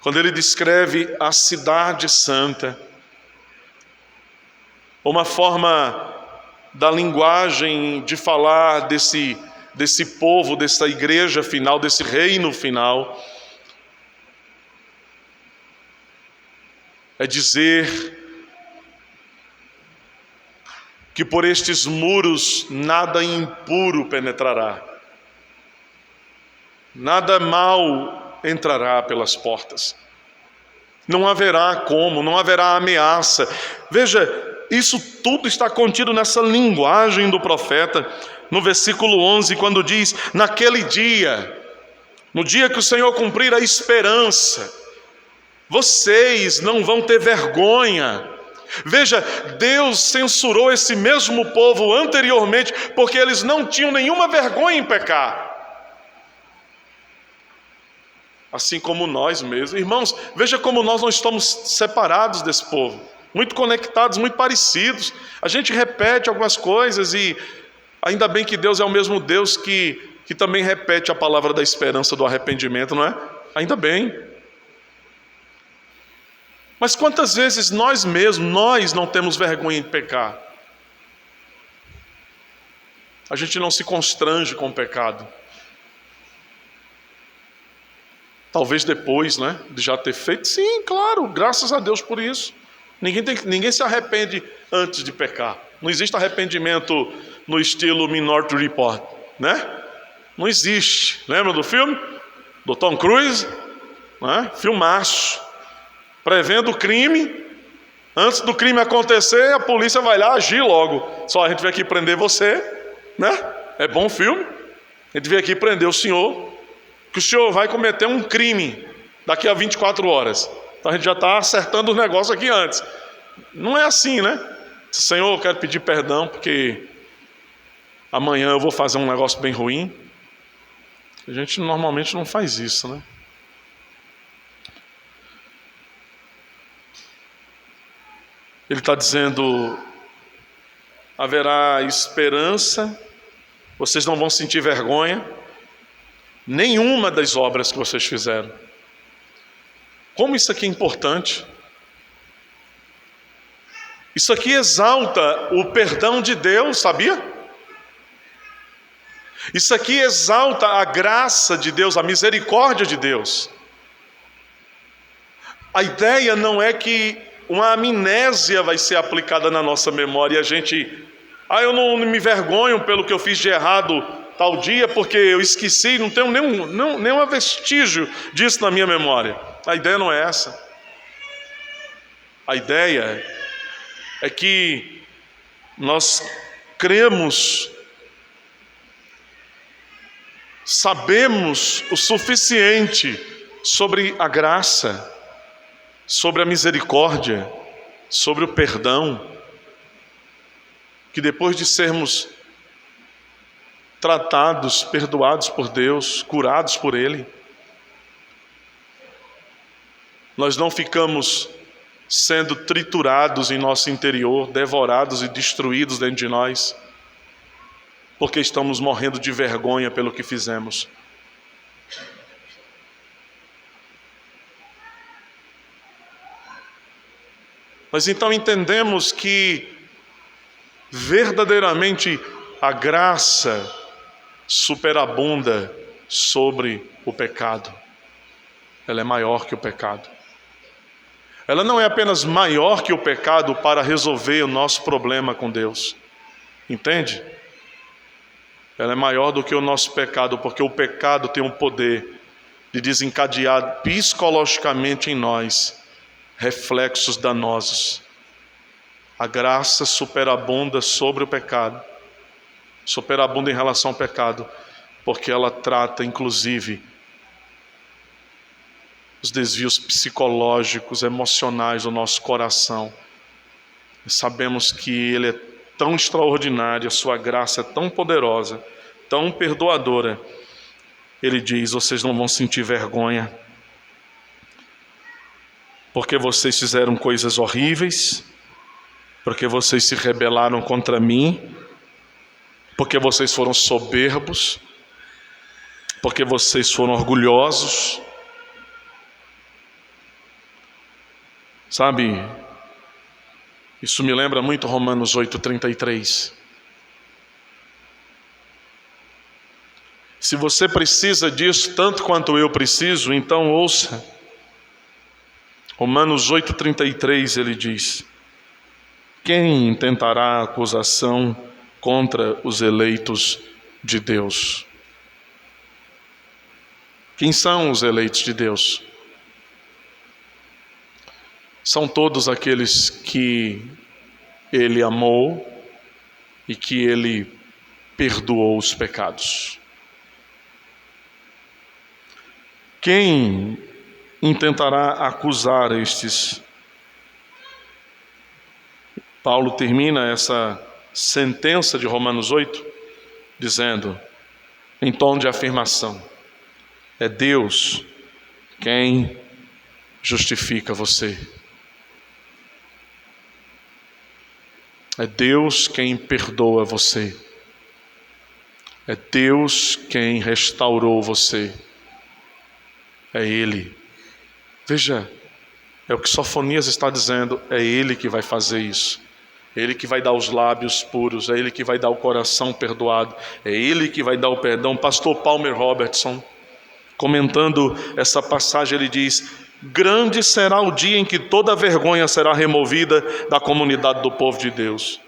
[SPEAKER 1] quando ele descreve a cidade santa, uma forma da linguagem de falar desse povo, dessa igreja final, desse reino final, é dizer que por estes muros nada impuro penetrará, nada mal entrará pelas portas. Não haverá não haverá ameaça. Veja, isso tudo está contido nessa linguagem do profeta, no versículo 11, quando diz: naquele dia, no dia que o Senhor cumprir a esperança, vocês não vão ter vergonha. Veja, Deus censurou esse mesmo povo anteriormente, porque eles não tinham nenhuma vergonha em pecar. Assim como nós mesmos. Irmãos, veja como nós não estamos separados desse povo, muito conectados, muito parecidos. A gente repete algumas coisas e ainda bem que Deus é o mesmo Deus que também repete a palavra da esperança, do arrependimento, não é? Ainda bem. Mas quantas vezes nós não temos vergonha em pecar? A gente não se constrange com o pecado. Talvez depois, né, de já ter feito. Sim, claro, graças a Deus por isso. Ninguém se arrepende antes de pecar. Não existe arrependimento no estilo Minority Report, né? Não existe. Lembra do filme? Do Tom Cruise? Né? Filmaço. Prevendo o crime. Antes do crime acontecer, a polícia vai lá agir logo. Só a gente veio aqui prender você, né? É bom filme. A gente veio aqui prender o senhor, que o senhor vai cometer um crime daqui a 24 horas. Então a gente já está acertando os negócios aqui antes. Não é assim, né? Senhor, eu quero pedir perdão porque amanhã eu vou fazer um negócio bem ruim. A gente normalmente não faz isso, né? Ele está dizendo: haverá esperança, vocês não vão sentir vergonha, nenhuma das obras que vocês fizeram. Como isso aqui é importante. Isso aqui exalta o perdão de Deus, sabia? Isso aqui exalta a graça de Deus, a misericórdia de Deus. A ideia não é que uma amnésia vai ser aplicada na nossa memória e a gente, eu não me vergonho pelo que eu fiz de errado tal dia, porque eu esqueci, não tenho nenhum vestígio disso na minha memória. A ideia não é essa. A ideia é que nós cremos, sabemos o suficiente sobre a graça, sobre a misericórdia, sobre o perdão, que depois de sermos tratados, perdoados por Deus, curados por Ele, nós não ficamos sendo triturados em nosso interior, devorados e destruídos dentro de nós, porque estamos morrendo de vergonha pelo que fizemos. Mas então entendemos que verdadeiramente a graça superabunda sobre o pecado. Ela é maior que o pecado. Ela não é apenas maior que o pecado para resolver o nosso problema com Deus. Entende? Ela é maior do que o nosso pecado, porque o pecado tem o poder de desencadear psicologicamente em nós reflexos danosos. A graça superabunda sobre o pecado, superabunda em relação ao pecado, porque ela trata inclusive os desvios psicológicos, emocionais do nosso coração. E sabemos que Ele é tão extraordinário, a sua graça é tão poderosa, tão perdoadora. Ele diz: vocês não vão sentir vergonha, porque vocês fizeram coisas horríveis, porque vocês se rebelaram contra mim, porque vocês foram soberbos, porque vocês foram orgulhosos. Sabe, isso me lembra muito Romanos 8:33. Se você precisa disso tanto quanto eu preciso, então ouça. Romanos 8:33, ele diz: quem intentará acusação contra os eleitos de Deus? Quem são os eleitos de Deus? São todos aqueles que Ele amou e que Ele perdoou os pecados. Quem intentará acusar estes? Paulo termina essa sentença de Romanos 8 dizendo, em tom de afirmação: é Deus quem justifica você. É Deus quem perdoa você. É Deus quem restaurou você. É Ele. Veja, é o que Sofonias está dizendo. É Ele que vai fazer isso. É Ele que vai dar os lábios puros. É Ele que vai dar o coração perdoado. É Ele que vai dar o perdão. Pastor Palmer Robertson, comentando essa passagem, ele diz: grande será o dia em que toda vergonha será removida da comunidade do povo de Deus.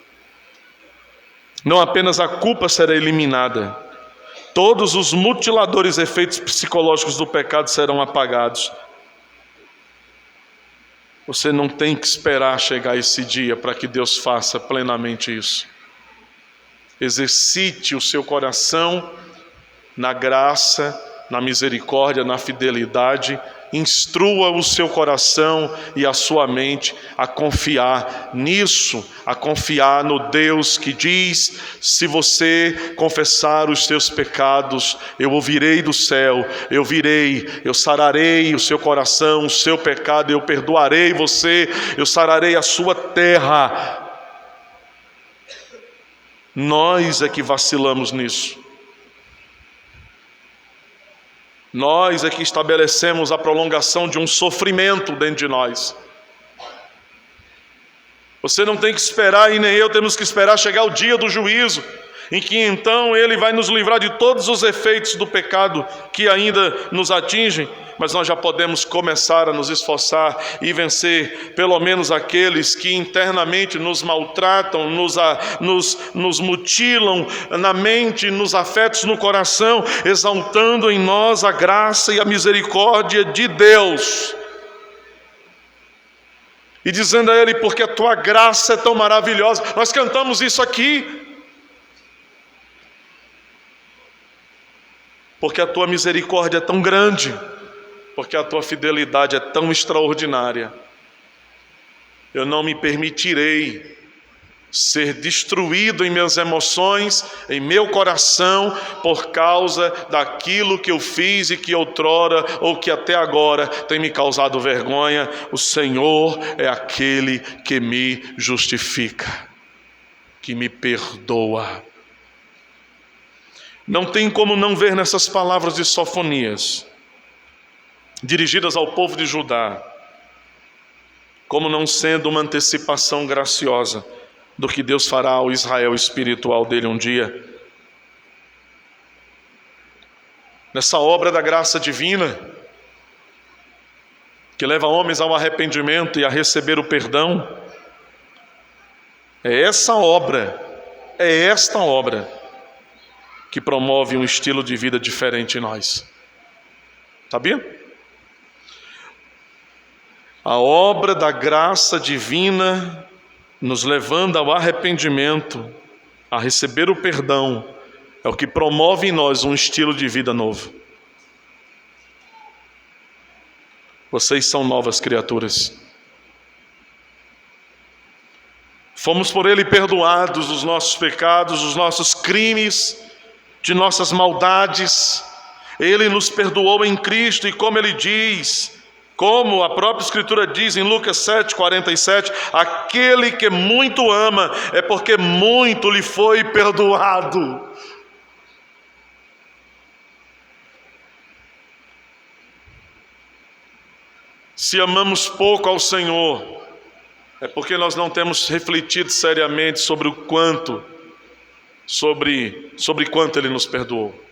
[SPEAKER 1] Não apenas a culpa será eliminada, todos os mutiladores efeitos psicológicos do pecado serão apagados. Você não tem que esperar chegar esse dia para que Deus faça plenamente isso. Exercite o seu coração na graça, na misericórdia, na fidelidade. Instrua o seu coração e a sua mente a confiar nisso, a confiar no Deus que diz: se você confessar os seus pecados, eu ouvirei do céu, eu virei, eu sararei o seu coração, o seu pecado, eu perdoarei você, eu sararei a sua terra. Nós é que vacilamos nisso. Nós é que estabelecemos a prolongação de um sofrimento dentro de nós. Você não tem que esperar, e nem eu temos que esperar chegar o dia do juízo, em que então Ele vai nos livrar de todos os efeitos do pecado que ainda nos atingem, mas nós já podemos começar a nos esforçar e vencer pelo menos aqueles que internamente nos maltratam, nos mutilam na mente, nos afetos, no coração, exaltando em nós a graça e a misericórdia de Deus. E dizendo a Ele: porque a Tua graça é tão maravilhosa. Nós cantamos isso aqui. Porque a Tua misericórdia é tão grande, porque a Tua fidelidade é tão extraordinária. Eu não me permitirei ser destruído em minhas emoções, em meu coração, por causa daquilo que eu fiz e que outrora, ou que até agora tem me causado vergonha. O Senhor é aquele que me justifica, que me perdoa. Não tem como não ver nessas palavras de Sofonias, dirigidas ao povo de Judá, como não sendo uma antecipação graciosa do que Deus fará ao Israel espiritual dele um dia. Nessa obra da graça divina, que leva homens ao arrependimento e a receber o perdão, é esta obra que promove um estilo de vida diferente em nós. Sabia? A obra da graça divina nos levando ao arrependimento, a receber o perdão, é o que promove em nós um estilo de vida novo. Vocês são novas criaturas. Fomos por Ele perdoados dos nossos pecados, dos nossos crimes, de nossas maldades. Ele nos perdoou em Cristo, e como Ele diz, como a própria Escritura diz em Lucas 7:47, aquele que muito ama é porque muito lhe foi perdoado. Se amamos pouco ao Senhor, é porque nós não temos refletido seriamente sobre o quanto, sobre quanto Ele nos perdoou.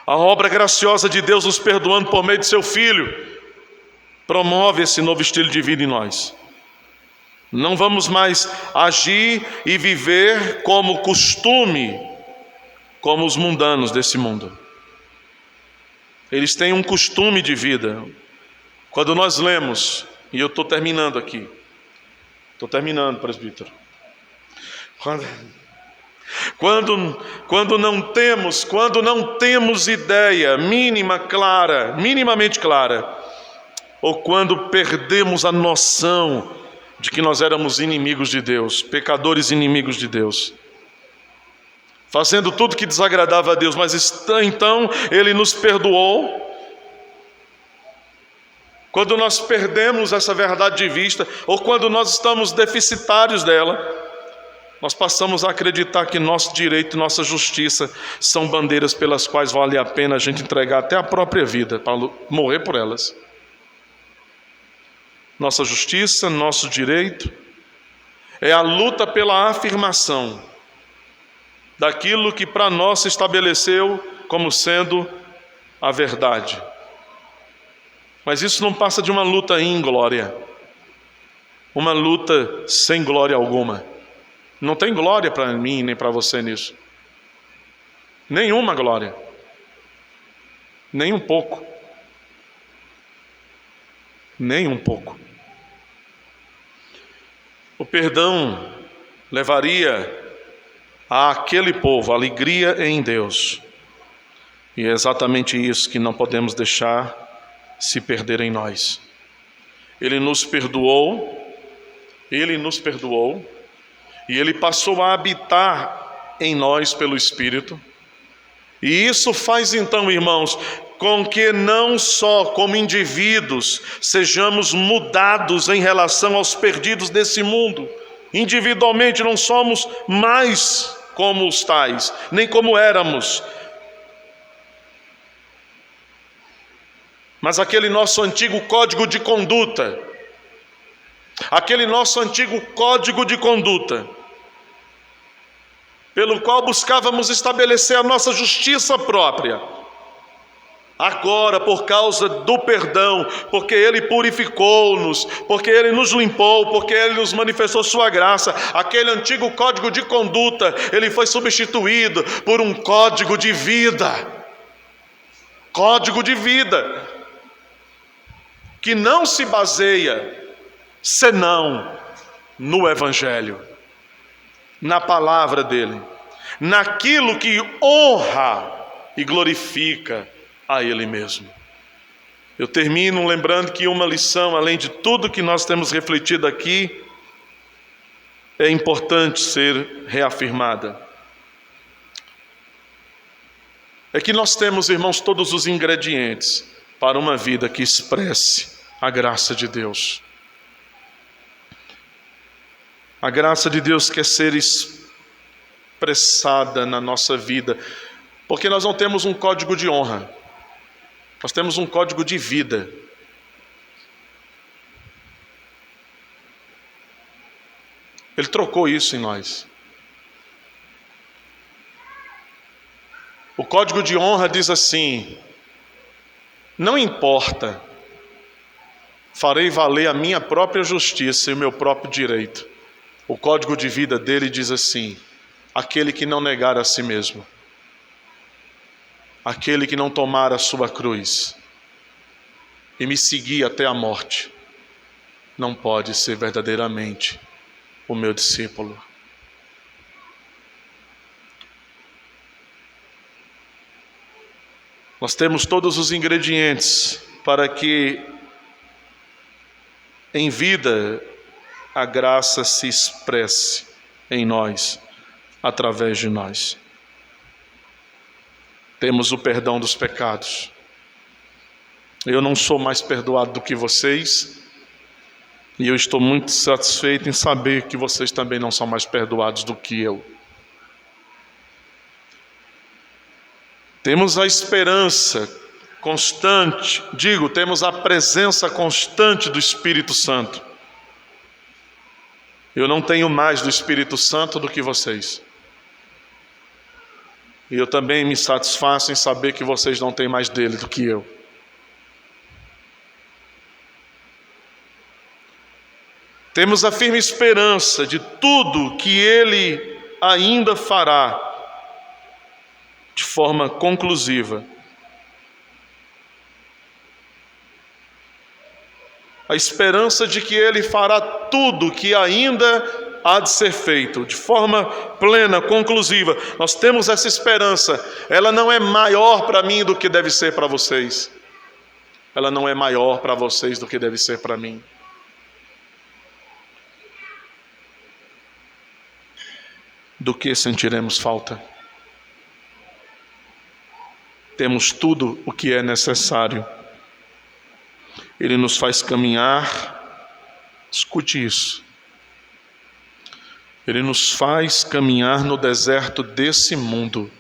[SPEAKER 1] A obra graciosa de Deus nos perdoando por meio de seu Filho promove esse novo estilo de vida em nós. Não vamos mais agir e viver como costume, como os mundanos desse mundo. Eles têm um costume de vida. Quando nós lemos, e eu estou terminando aqui, presbítero. Quando não temos ideia minimamente clara, ou quando perdemos a noção de que nós éramos inimigos de Deus, pecadores inimigos de Deus, fazendo tudo que desagradava a Deus, mas então Ele nos perdoou. Quando nós perdemos essa verdade de vista, ou quando nós estamos deficitários dela, nós passamos a acreditar que nosso direito e nossa justiça são bandeiras pelas quais vale a pena a gente entregar até a própria vida, para morrer por elas. Nossa justiça, nosso direito, é a luta pela afirmação daquilo que para nós se estabeleceu como sendo a verdade. Mas isso não passa de uma luta inglória, uma luta sem glória alguma. Não tem glória para mim nem para você nisso. Nenhuma glória. Nem um pouco. Nem um pouco. O perdão levaria àquele povo alegria em Deus. E é exatamente isso que não podemos deixar se perder em nós. Ele nos perdoou, e Ele passou a habitar em nós pelo Espírito. E isso faz então, irmãos, com que não só como indivíduos sejamos mudados em relação aos perdidos desse mundo. Individualmente não somos mais como os tais, nem como éramos. Mas aquele nosso antigo código de conduta, pelo qual buscávamos estabelecer a nossa justiça própria, agora, por causa do perdão, porque Ele purificou-nos, porque Ele nos limpou, porque Ele nos manifestou sua graça, aquele antigo código de conduta, ele foi substituído por um código de vida. Código de vida, que não se baseia senão no Evangelho, na palavra dele, naquilo que honra e glorifica a Ele mesmo. Eu termino lembrando que uma lição, além de tudo que nós temos refletido aqui, é importante ser reafirmada. É que nós temos, irmãos, todos os ingredientes para uma vida que expresse a graça de Deus. A graça de Deus quer ser expressada na nossa vida, porque nós não temos um código de honra. Nós temos um código de vida. Ele trocou isso em nós. O código de honra diz assim: não importa, farei valer a minha própria justiça e o meu próprio direito. O código de vida dele diz assim: aquele que não negar a si mesmo, aquele que não tomar a sua cruz e me seguir até a morte, não pode ser verdadeiramente o meu discípulo. Nós temos todos os ingredientes para que em vida a graça se expresse em nós, através de nós. Temos o perdão dos pecados. Eu não sou mais perdoado do que vocês, e eu estou muito satisfeito em saber que vocês também não são mais perdoados do que eu. Temos a esperança constante, temos a presença constante do Espírito Santo. Eu não tenho mais do Espírito Santo do que vocês. E eu também me satisfaço em saber que vocês não têm mais dele do que eu. Temos a firme esperança de tudo que Ele ainda fará de forma conclusiva. A esperança de que Ele fará tudo que ainda há de ser feito, de forma plena, conclusiva. Nós temos essa esperança. Ela não é maior para mim do que deve ser para vocês. Ela não é maior para vocês do que deve ser para mim. Do que sentiremos falta? Temos tudo o que é necessário. Ele nos faz caminhar, escute isso. Ele nos faz caminhar no deserto desse mundo,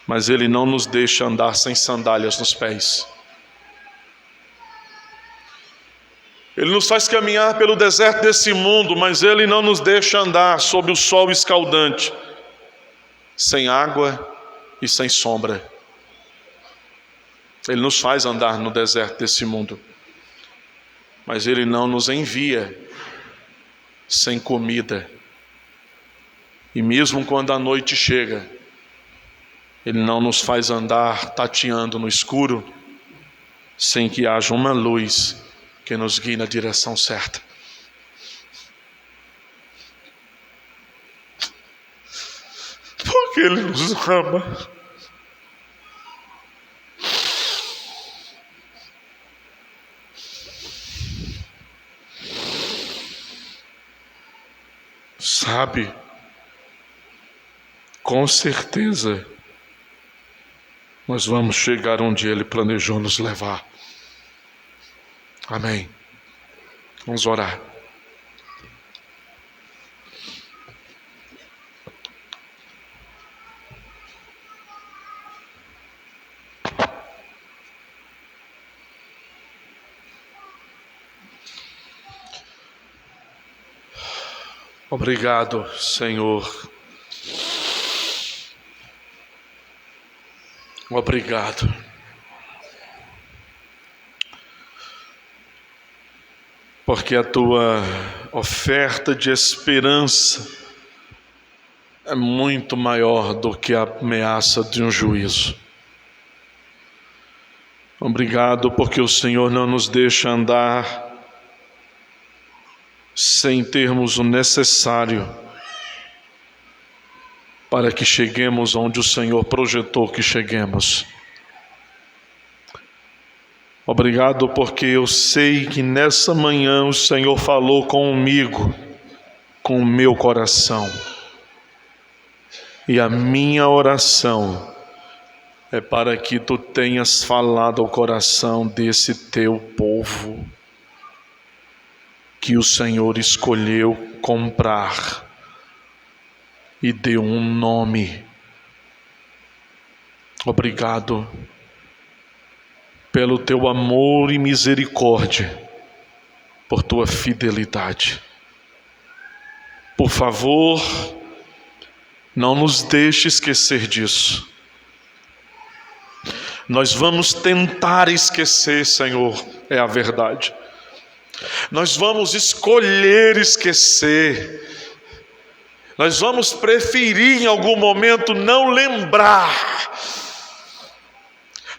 [SPEAKER 1] mas Ele não nos deixa andar sem sandálias nos pés. Ele nos faz caminhar pelo deserto desse mundo, mas Ele não nos deixa andar sob o sol escaldante, sem água e sem sombra. Ele nos faz andar no deserto desse mundo, mas Ele não nos envia sem comida. E mesmo quando a noite chega, Ele não nos faz andar tateando no escuro, sem que haja uma luz que nos guie na direção certa. Porque Ele nos ama. Sabe, com certeza, nós vamos chegar onde Ele planejou nos levar. Amém. Vamos orar. Obrigado, Senhor. Obrigado. Porque a tua oferta de esperança é muito maior do que a ameaça de um juízo. Obrigado porque o Senhor não nos deixa andar sem termos o necessário para que cheguemos onde o Senhor projetou que cheguemos. Obrigado porque eu sei que nessa manhã o Senhor falou comigo, com o meu coração. E a minha oração é para que tu tenhas falado ao coração desse teu povo, que o Senhor escolheu comprar e deu um nome. Obrigado pelo teu amor e misericórdia, por tua fidelidade. Por favor, não nos deixe esquecer disso. Nós vamos tentar esquecer, Senhor, é a verdade. Nós vamos escolher esquecer. Nós vamos preferir em algum momento não lembrar,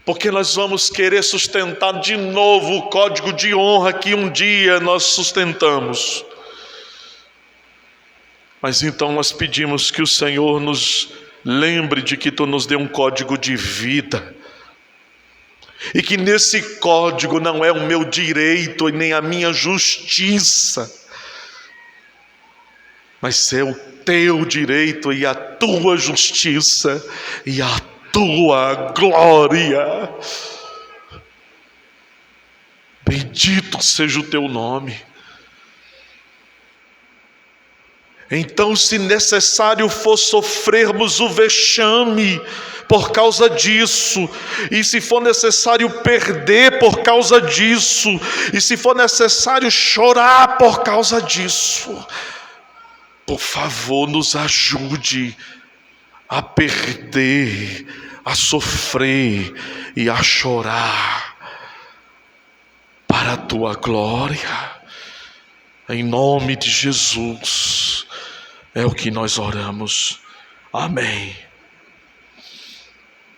[SPEAKER 1] porque nós vamos querer sustentar de novo o código de honra que um dia nós sustentamos. Mas então nós pedimos que o Senhor nos lembre de que tu nos deu um código de vida, e que nesse código não é o meu direito e nem a minha justiça, mas é o teu direito e a tua justiça e a tua glória. Bendito seja o teu nome. Então, se necessário for sofrermos o vexame por causa disso, e se for necessário perder por causa disso, e se for necessário chorar por causa disso, por favor, nos ajude a perder, a sofrer e a chorar para a tua glória. Em nome de Jesus é o que nós oramos. Amém.